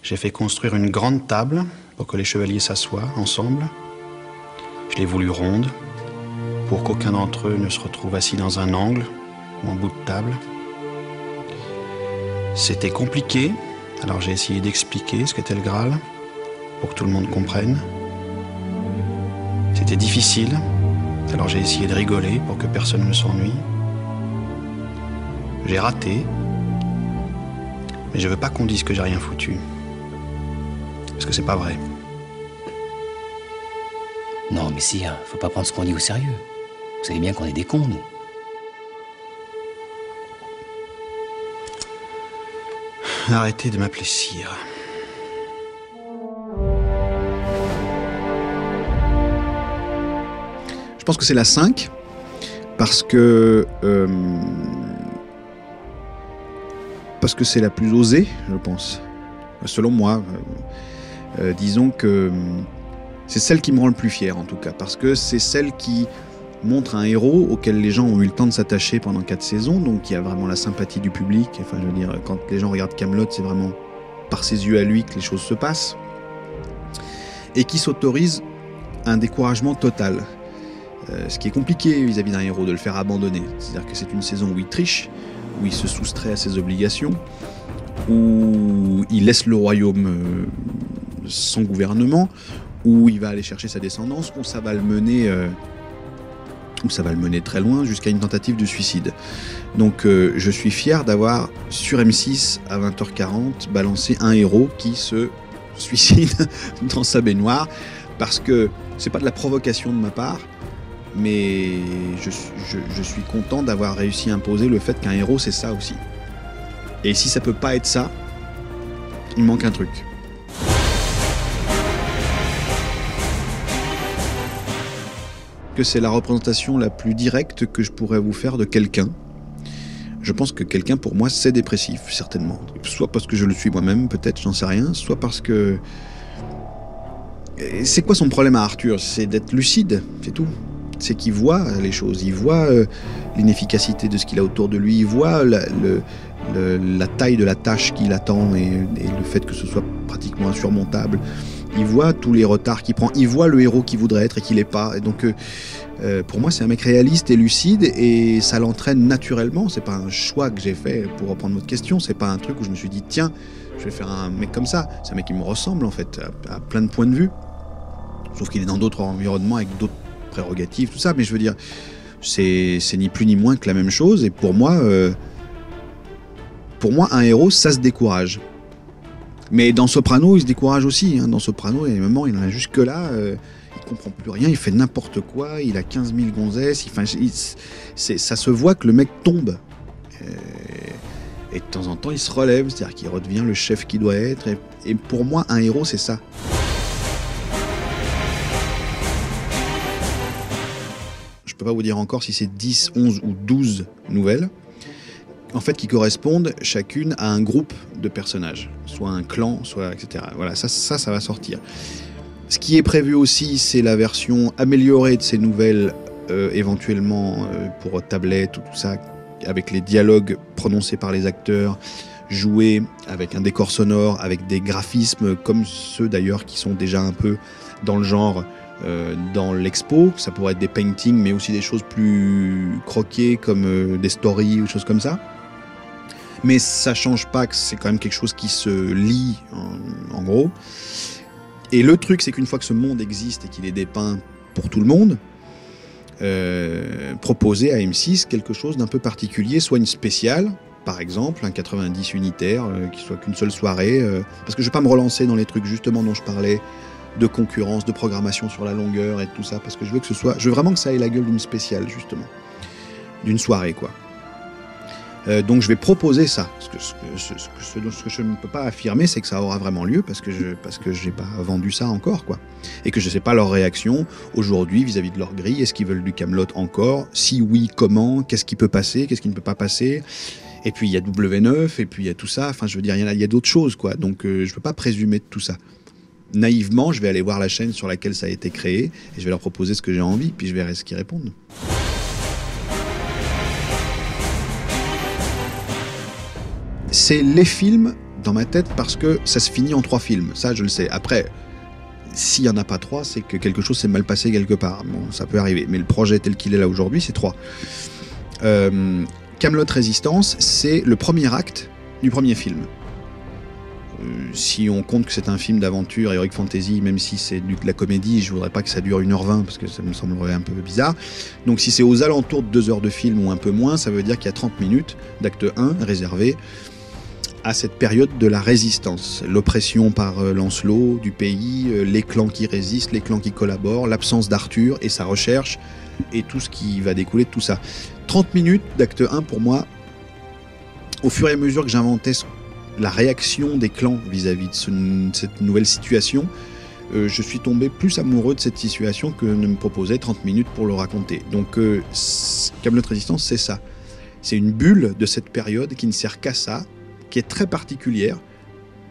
J'ai fait construire une grande table pour que les chevaliers s'assoient ensemble. Je l'ai voulu ronde pour qu'aucun d'entre eux ne se retrouve assis dans un angle ou en bout de table. C'était compliqué, alors j'ai essayé d'expliquer ce qu'était le Graal pour que tout le monde comprenne. C'était difficile, alors j'ai essayé de rigoler pour que personne ne s'ennuie. J'ai raté, mais je veux pas qu'on dise que j'ai rien foutu. Parce que c'est pas vrai. Non, mais si, hein, faut pas prendre ce qu'on dit au sérieux. Vous savez bien qu'on est des cons, nous. Arrêtez de m'appeler sire. Je pense que c'est la 5, parce que c'est la plus osée, je pense. Selon moi. Disons que c'est celle qui me rend le plus fier, en tout cas, parce que c'est celle qui montre un héros auquel les gens ont eu le temps de s'attacher pendant 4 saisons, donc il y a vraiment la sympathie du public. Enfin, je veux dire, quand les gens regardent Kaamelott, c'est vraiment par ses yeux à lui que les choses se passent, et qui s'autorise un découragement total. Ce qui est compliqué vis-à-vis d'un héros, de le faire abandonner. C'est-à-dire que c'est une saison où il triche, où il se soustrait à ses obligations, où il laisse le royaume sans gouvernement, où il va aller chercher sa descendance, où ça va le mener très loin, jusqu'à une tentative de suicide. Donc je suis fier d'avoir, sur M6, à 20h40, balancé un héros qui se suicide dans sa baignoire, parce que c'est pas de la provocation de ma part, mais je suis content d'avoir réussi à imposer le fait qu'un héros, c'est ça aussi. Et si ça peut pas être ça, il manque un truc. Que c'est la représentation la plus directe que je pourrais vous faire de quelqu'un. Je pense que quelqu'un, pour moi, c'est dépressif, certainement. Soit parce que je le suis moi-même, peut-être, j'en sais rien, soit parce que... C'est quoi son problème à Arthur? C'est d'être lucide, c'est tout. C'est qu'il voit les choses, il voit l'inefficacité de ce qu'il a autour de lui, il voit la taille de la tâche qui l'attend et le fait que ce soit pratiquement insurmontable. Il voit tous les retards qu'il prend, il voit le héros qu'il voudrait être et qu'il n'est pas. Et donc, pour moi, c'est un mec réaliste et lucide, et ça l'entraîne naturellement. C'est pas un choix que j'ai fait, pour reprendre votre question. C'est pas un truc où je me suis dit, tiens, je vais faire un mec comme ça. C'est un mec qui me ressemble, en fait, à plein de points de vue. Sauf qu'il est dans d'autres environnements, avec d'autres prérogatives, tout ça. Mais je veux dire, c'est ni plus ni moins que la même chose. Et pour moi, un héros, ça se décourage. Mais dans Soprano, il se décourage aussi. Hein. Dans Soprano, il y a des moments, il en a jusque-là, il comprend plus rien, il fait n'importe quoi, il a 15 000 gonzesses, ça se voit que le mec tombe. Et de temps en temps, il se relève, c'est-à-dire qu'il redevient le chef qu'il doit être. Et pour moi, un héros, c'est ça. Je peux pas vous dire encore si c'est 10, 11 ou 12 nouvelles. En fait, qui correspondent chacune à un groupe de personnages, soit un clan, soit etc. Voilà, ça va sortir. Ce qui est prévu aussi, c'est la version améliorée de ces nouvelles, éventuellement pour tablette ou tout ça, avec les dialogues prononcés par les acteurs, joués avec un décor sonore, avec des graphismes comme ceux d'ailleurs qui sont déjà un peu dans le genre dans l'expo. Ça pourrait être des paintings, mais aussi des choses plus croquées comme des stories ou des choses comme ça. Mais ça change pas que c'est quand même quelque chose qui se lit, en gros. Et le truc, c'est qu'une fois que ce monde existe et qu'il est dépeint pour tout le monde, proposer à M6 quelque chose d'un peu particulier, soit une spéciale, par exemple, un 90 unitaire, qui soit qu'une seule soirée, parce que je vais pas me relancer dans les trucs justement dont je parlais, de concurrence, de programmation sur la longueur et tout ça, parce que je veux vraiment que ça ait la gueule d'une spéciale, justement. D'une soirée, quoi. Donc je vais proposer ça. Ce que je ne peux pas affirmer, c'est que ça aura vraiment lieu, parce que j'ai pas vendu ça encore, quoi. Et que je sais pas leur réaction aujourd'hui vis-à-vis de leur grille. Est-ce qu'ils veulent du Kaamelott encore? Si oui, comment? Qu'est-ce qui peut passer? Qu'est-ce qui ne peut pas passer? Et puis il y a W9, et puis il y a tout ça. Enfin, je veux dire, il y a d'autres choses, quoi. Donc je peux pas présumer de tout ça. Naïvement, je vais aller voir la chaîne sur laquelle ça a été créé, et je vais leur proposer ce que j'ai envie, puis je verrai ce qu'ils répondent. C'est les films dans ma tête parce que ça se finit en 3 films. Ça, je le sais. Après, s'il n'y en a pas 3, c'est que quelque chose s'est mal passé quelque part. Bon, ça peut arriver. Mais le projet tel qu'il est là aujourd'hui, c'est 3. Kaamelott Résistance, c'est le premier acte du premier film. Si on compte que c'est un film d'aventure, heroic fantasy, même si c'est de la comédie, je voudrais pas que ça dure 1h20 parce que ça me semblerait un peu bizarre. Donc si c'est aux alentours de 2 heures de film ou un peu moins, ça veut dire qu'il y a 30 minutes d'acte 1 réservé à cette période de la résistance. L'oppression par Lancelot du pays, les clans qui résistent, les clans qui collaborent, l'absence d'Arthur et sa recherche et tout ce qui va découler de tout ça. 30 minutes d'acte 1 pour moi, au fur et à mesure que j'inventais la réaction des clans vis-à-vis de cette nouvelle situation, je suis tombé plus amoureux de cette situation que ne me proposait 30 minutes pour le raconter. Donc Kaamelott Résistance, c'est ça. C'est une bulle de cette période qui ne sert qu'à ça, qui est très particulière.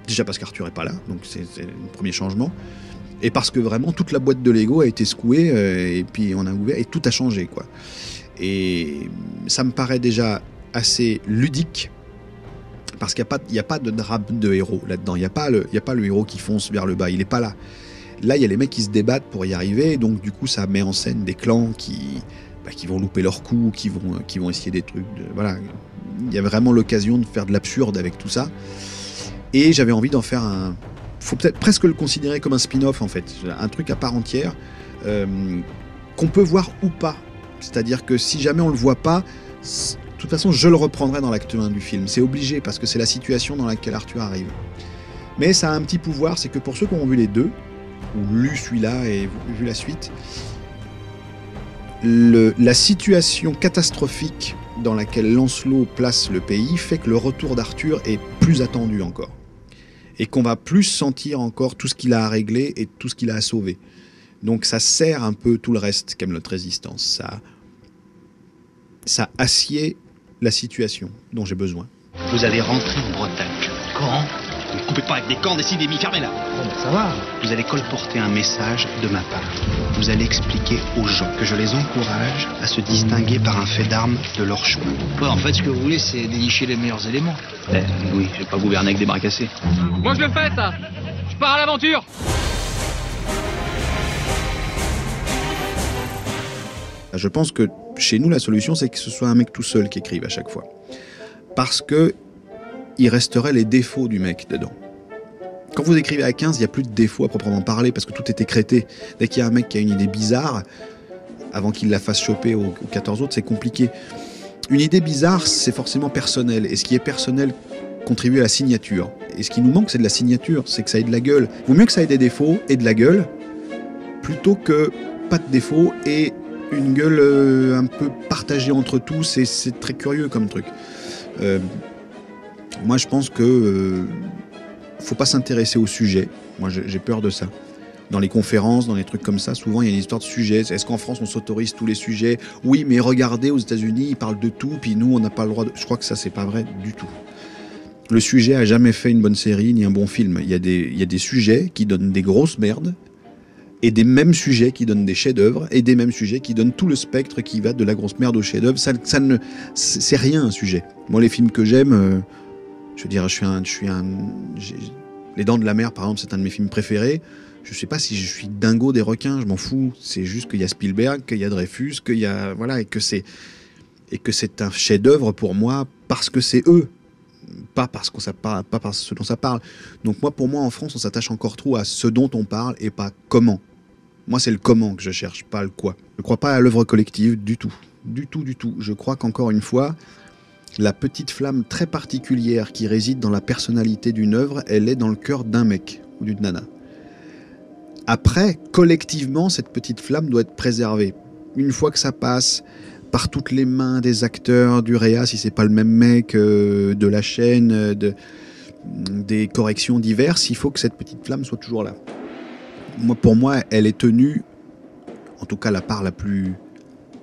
Déjà parce qu'Arthur n'est pas là, donc c'est le premier changement. Et parce que vraiment toute la boîte de Lego a été secouée et puis on a ouvert et tout a changé, quoi. Et ça me paraît déjà assez ludique. Parce qu'il n'y a pas de drame de héros là-dedans. Il n'y a pas le héros qui fonce vers le bas. Il n'est pas là. Là, il y a les mecs qui se débattent pour y arriver. Donc, du coup, ça met en scène des clans qui vont louper leur coup, qui vont essayer des trucs. Voilà. Il y a vraiment l'occasion de faire de l'absurde avec tout ça. Et j'avais envie d'en faire un... faut peut-être presque le considérer comme un spin-off, en fait. Un truc à part entière qu'on peut voir ou pas. C'est-à-dire que si jamais on ne le voit pas... De toute façon, je le reprendrai dans l'acte 1 du film. C'est obligé, parce que c'est la situation dans laquelle Arthur arrive. Mais ça a un petit pouvoir, c'est que pour ceux qui ont vu les deux, ou lu celui-là et vu la suite, la situation catastrophique dans laquelle Lancelot place le pays fait que le retour d'Arthur est plus attendu encore. Et qu'on va plus sentir encore tout ce qu'il a à régler et tout ce qu'il a à sauver. Donc ça sert un peu tout le reste, Kaamelott Résistance. Ça assied la situation dont j'ai besoin. Vous allez rentrer en Bretagne. Quand? Ne coupez pas avec des camps, des cinémis, fermez-la. Bon, ça va. Vous allez colporter un message de ma part. Vous allez expliquer aux gens que je les encourage à se distinguer par un fait d'armes de leur choix. Ouais, en fait, ce que vous voulez, c'est dénicher les meilleurs éléments. Oui, je vais pas gouverner avec des bras cassés. Moi je le fais ça. Je pars à l'aventure. Je pense que chez nous, la solution, c'est que ce soit un mec tout seul qui écrive à chaque fois. Parce que il resterait les défauts du mec dedans. Quand vous écrivez à 15, il n'y a plus de défauts à proprement parler, parce que tout est écrété. Dès qu'il y a un mec qui a une idée bizarre, avant qu'il la fasse choper aux 14 autres, c'est compliqué. Une idée bizarre, c'est forcément personnel. Et ce qui est personnel contribue à la signature. Et ce qui nous manque, c'est de la signature, c'est que ça ait de la gueule. Vaut mieux que ça ait des défauts et de la gueule, plutôt que pas de défauts et une gueule un peu partagée entre tous, et c'est très curieux comme truc. Moi, je pense que faut pas s'intéresser au sujet. Moi, j'ai peur de ça. Dans les conférences, dans les trucs comme ça, souvent il y a une histoire de sujet. Est-ce qu'en France on s'autorise tous les sujets? Oui, mais regardez, aux États-Unis ils parlent de tout, puis nous on n'a pas le droit de... Je crois que ça c'est pas vrai du tout. Le sujet a jamais fait une bonne série ni un bon film. Il y a des sujets qui donnent des grosses merdes, et des mêmes sujets qui donnent des chefs-d'œuvre, et des mêmes sujets qui donnent tout le spectre qui va de la grosse merde au chef-d'œuvre. C'est rien un sujet. Moi, les films que j'aime, je veux dire, Les Dents de la Mer, par exemple, c'est un de mes films préférés. Je sais pas si je suis dingo des requins, je m'en fous. C'est juste qu'il y a Spielberg, qu'il y a Dreyfus, qu'il y a voilà, et que c'est un chef-d'œuvre pour moi parce que c'est eux. Pas parce ce dont ça parle. Donc pour moi, en France, on s'attache encore trop à ce dont on parle et pas comment. Moi, c'est le comment que je cherche, pas le quoi. Je ne crois pas à l'œuvre collective du tout. Du tout, du tout. Je crois qu'encore une fois, la petite flamme très particulière qui réside dans la personnalité d'une œuvre, elle est dans le cœur d'un mec ou d'une nana. Après, collectivement, cette petite flamme doit être préservée. Une fois que ça passe par toutes les mains des acteurs, du réa, si c'est pas le même mec, de la chaîne, des corrections diverses, il faut que cette petite flamme soit toujours là. Pour moi, elle est tenue, en tout cas la part la plus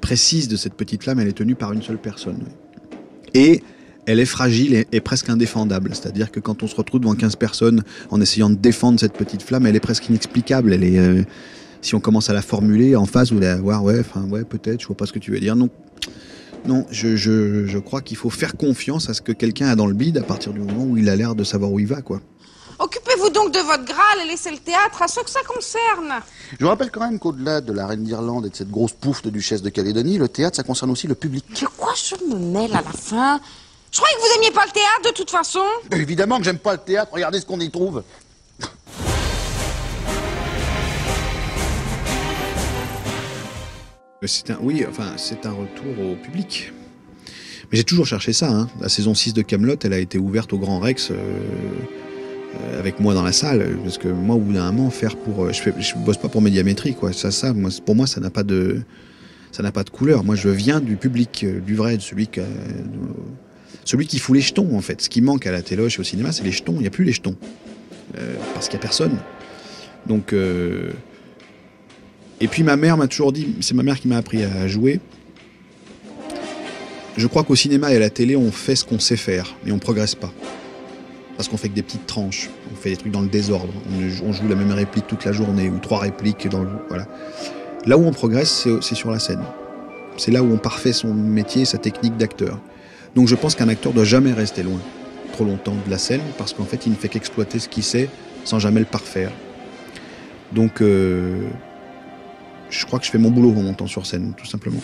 précise de cette petite flamme, elle est tenue par une seule personne. Et elle est fragile et presque indéfendable. C'est-à-dire que quand on se retrouve devant 15 personnes en essayant de défendre cette petite flamme, elle est presque inexplicable. Elle est, si on commence à la formuler en face, vous allez voir, ouais, peut-être, je vois pas ce que tu veux dire. Donc, Non, je crois qu'il faut faire confiance à ce que quelqu'un a dans le bide à partir du moment où il a l'air de savoir où il va, quoi. Occupez-vous donc de votre Graal et laissez le théâtre à ceux que ça concerne. Je vous rappelle quand même qu'au-delà de la reine d'Irlande et de cette grosse pouffe de duchesse de Calédonie, le théâtre, ça concerne aussi le public. De quoi je me mêle à la fin? Je croyais que vous aimiez pas le théâtre de toute façon. Évidemment que j'aime pas le théâtre, regardez ce qu'on y trouve. C'est un retour au public. Mais j'ai toujours cherché ça. Hein. La saison 6 de Kaamelott, elle a été ouverte au Grand Rex avec moi dans la salle. Parce que moi, au bout d'un moment, je bosse pas pour Médiamétrie, quoi. Pour moi, ça n'a pas de couleur. Moi, je viens du public, du vrai, de celui qui fout les jetons, en fait. Ce qui manque à la téloche et au cinéma, c'est les jetons. Il n'y a plus les jetons. Parce qu'il n'y a personne. Donc... Et puis ma mère m'a toujours dit, c'est ma mère qui m'a appris à jouer. Je crois qu'au cinéma et à la télé, on fait ce qu'on sait faire, mais on progresse pas. Parce qu'on fait que des petites tranches, on fait des trucs dans le désordre, on joue la même réplique toute la journée, ou 3 répliques voilà. Là où on progresse, c'est sur la scène. C'est là où on parfait son métier, sa technique d'acteur. Donc je pense qu'un acteur doit jamais rester loin, trop longtemps de la scène, parce qu'en fait, il ne fait qu'exploiter ce qu'il sait, sans jamais le parfaire. Donc... je crois que je fais mon boulot en montant sur scène, tout simplement.